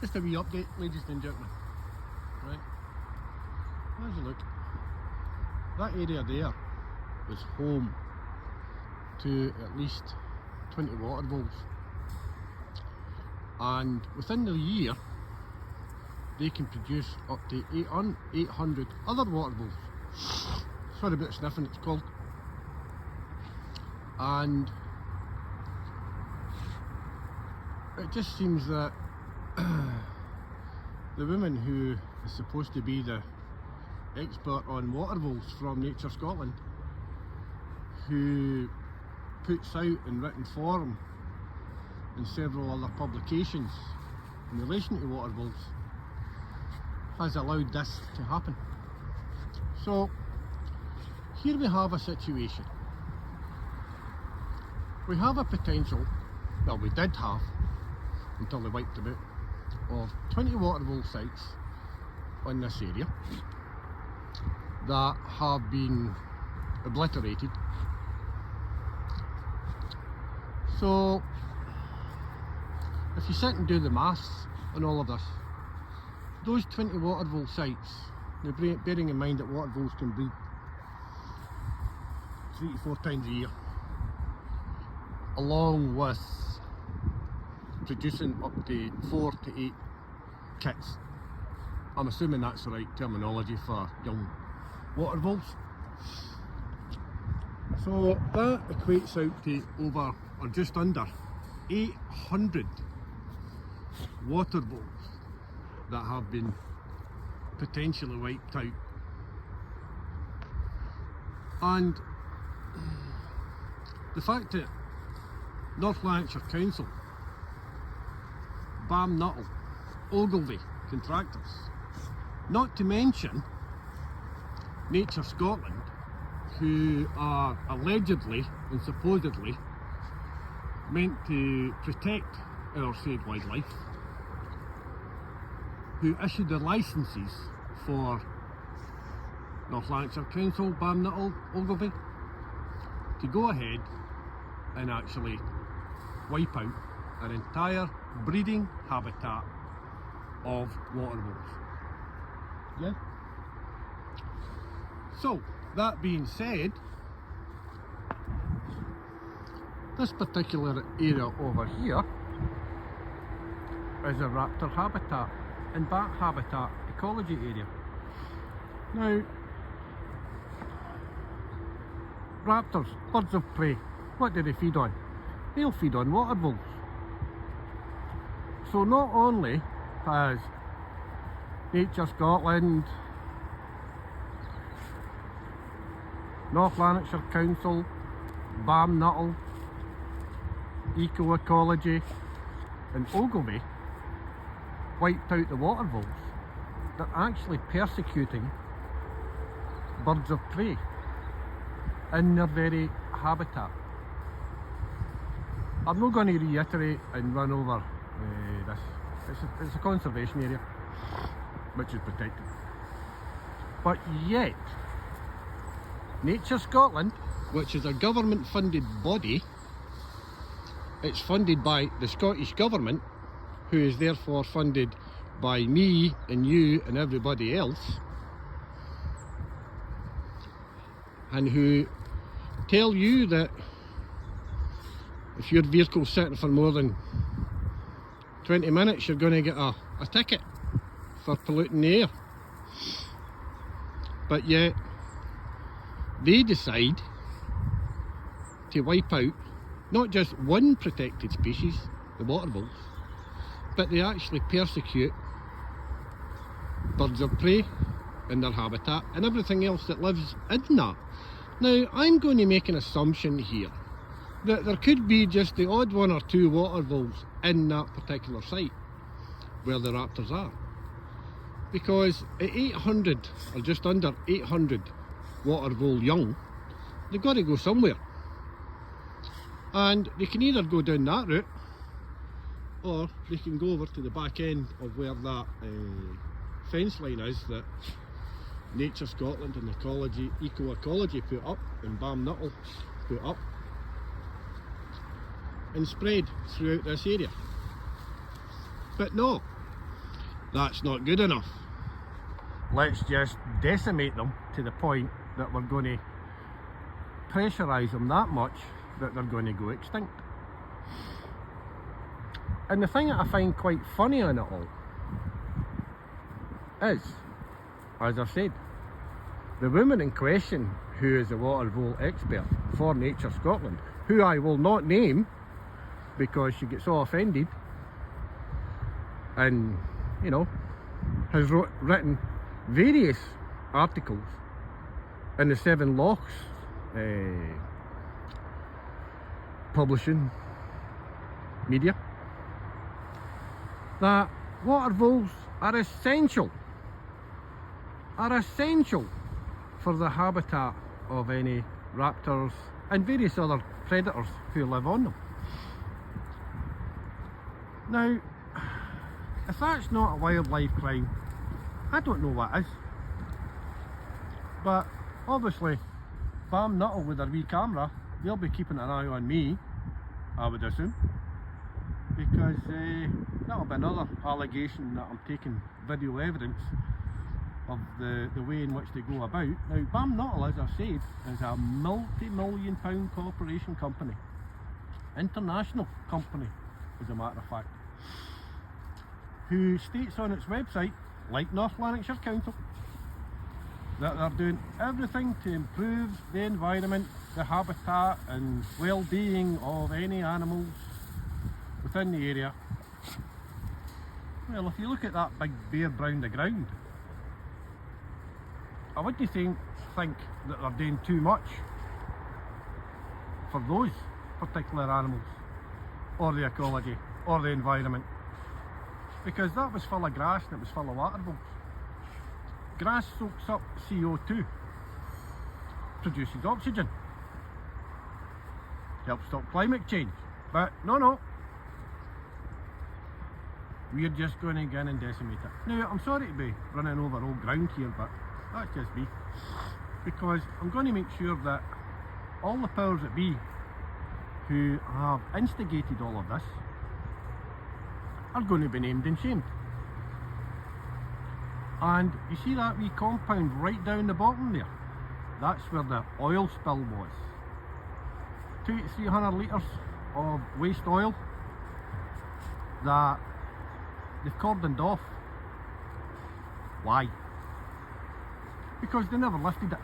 Just a wee update, ladies and gentlemen. Right, as you look, that area there is home to at least 20 watervoles, and within the year they can produce up to 800 other watervoles. Sorry about sniffing, it's called. And it just seems that the woman who is supposed to be the expert on watervoles from Nature Scotland, who puts out in written form and several other publications in relation to watervoles, has allowed this to happen. So here we have a situation. We have a potential, well, we did have until they wiped them out, of 20 watervole sites on this area that have been obliterated. So if you sit and do the maths on all of this, those 20 watervole sites, now bearing in mind that watervoles can breed 3 to 4 times a year, along with producing up to 4 to 8 kits. I'm assuming that's the right terminology for young watervoles. So that equates out to over, or just under, 800 watervoles that have been potentially wiped out. And the fact that Northlanakshire Council, Nuttal, Ogilvy, contractors, not to mention Nature Scotland, who are allegedly and supposedly meant to protect our said wildlife, who issued the licences for Northlanakshire Council, Nuttal, Ogilvy, to go ahead and actually wipe out an entire breeding habitat of watervoles. Yeah? So, that being said, this particular area over here is a raptor habitat and bat habitat ecology area. Now, raptors, birds of prey, what do they feed on? They'll feed on watervoles. So not only has Nature Scotland, Northlanakshire Council, Nuttal, Ecology and Ogilvy wiped out the watervoles, they're actually persecuting birds of prey in their very habitat. I'm not going to reiterate and run over this. It's a conservation area which is protected. But yet, Nature Scotland, which is a government funded body, it's funded by the Scottish Government, who is therefore funded by me and you and everybody else, and who tell you that if your vehicle's sitting for more than 20 minutes you're going to get a ticket for polluting the air. But yet they decide to wipe out not just one protected species, the watervoles, but they actually persecute birds of prey in their habitat and everything else that lives in that. Now, I'm going to make an assumption here that there could be just the odd 1 or 2 watervoles in that particular site where the raptors are, because at 800 or just under 800 watervole young, they've got to go somewhere, and they can either go down that route or they can go over to the back end of where that fence line is that Nature Scotland and Ecology put up and Nuttal put up and spread throughout this area. But no, That's not good enough. Let's just decimate them to the point that we're going to pressurise them that much that they're going to go extinct. And the thing that I find quite funny in it all is, as I said, the woman in question, who is a water vole expert for Nature Scotland, who I will not name because she gets all offended, and you know, has written various articles in the Seven Lochs publishing media, that water voles are essential for the habitat of any raptors and various other predators who live on them. Now, if that's not a wildlife crime, I don't know what is. But obviously, if I'm nuttal with a wee camera, they'll be keeping an eye on me, I would assume, because that'll be another allegation that I'm taking video evidence of the way in which they go about. Now, BAM Nuttal, as I've said, is a multi-million pound corporation company, international company as a matter of fact, who states on its website, like North Lanarkshire Council, that they're doing everything to improve the environment, the habitat and well-being of any animals within the area. Well, if you look at that big bear brown the ground, I wouldn't think that they're doing too much for those particular animals, or the ecology, or the environment, because that was full of grass and it was full of water voles. Grass soaks up CO2, produces oxygen, helps stop climate change. But no, we're just going to go in and decimate it. Now, I'm sorry to be running over old ground here, but that's just me, because I'm going to make sure that all the powers that be who have instigated all of this are going to be named and shamed. And you see that wee compound right down the bottom there? That's where the oil spill was. 200 to 300 litres of waste oil that they've cordoned off. Why? Because they never lifted it.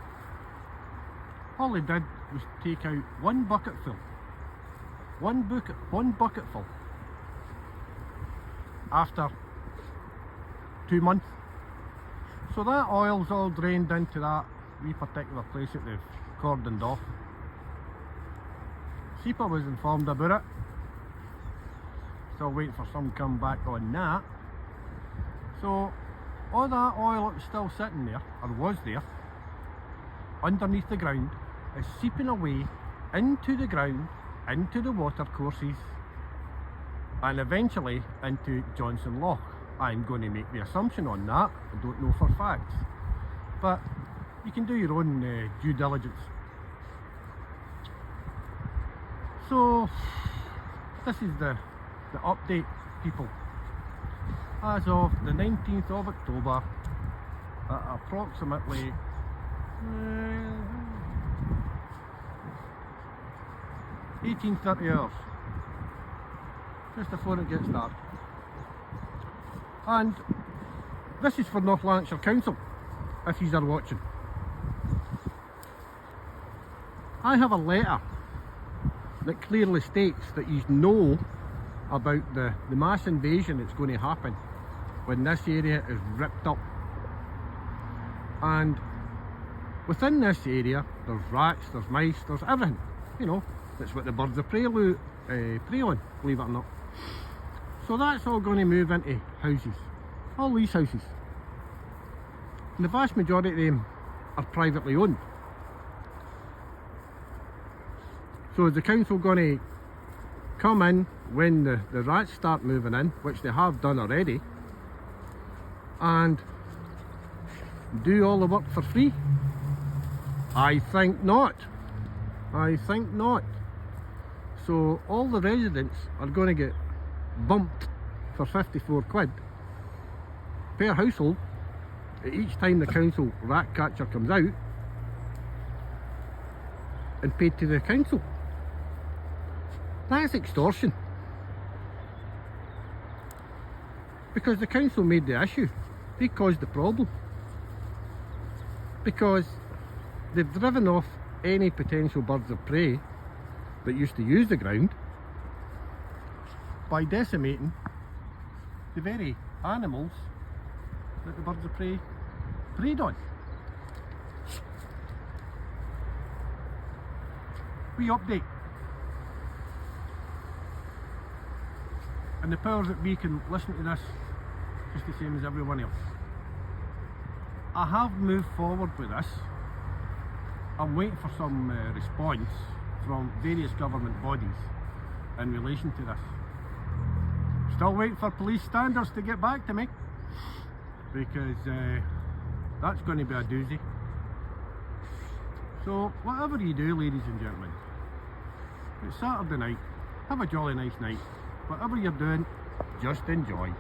All they did was take out one bucketful. One bucketful. After 2 months. So that oil's all drained into that wee particular place that they've cordoned off. SEPA was informed about it. Still waiting for some comeback on that. So all that oil that was still sitting there, or was there, underneath the ground, is seeping away into the ground, into the water courses, and eventually into Johnson Loch. I'm going to make the assumption on that, I don't know for facts, but you can do your own due diligence. So this is the update, people. As of the 19th of October, at approximately 18:30 hours, just before it gets dark. And this is for North Lanarkshire Council, if you are watching. I have a letter that clearly states that you know about the mass invasion that's going to happen when this area is ripped up. And within this area, there's rats, there's mice, there's everything. You know, that's what the birds of prey prey on, believe it or not. So that's all going to move into houses, all these houses. And the vast majority of them are privately owned. So is the council going to come in when the rats start moving in, which they have done already, and do all the work for free? I think not. I think not. So all the residents are going to get bumped for 54 quid per household each time the council rat catcher comes out, and paid to the council. That's extortion. Because the council made the issue. They caused the problem. Because they've driven off any potential birds of prey that used to use the ground by decimating the very animals that the birds of prey preyed on. We update. And the powers that be can listen to this just the same as everyone else. I have moved forward with this. I'm waiting for some response from various government bodies in relation to this. Still waiting for police standards to get back to me, because that's going to be a doozy. So whatever you do, ladies and gentlemen, it's Saturday night, have a jolly nice night. Whatever you're doing, just enjoy.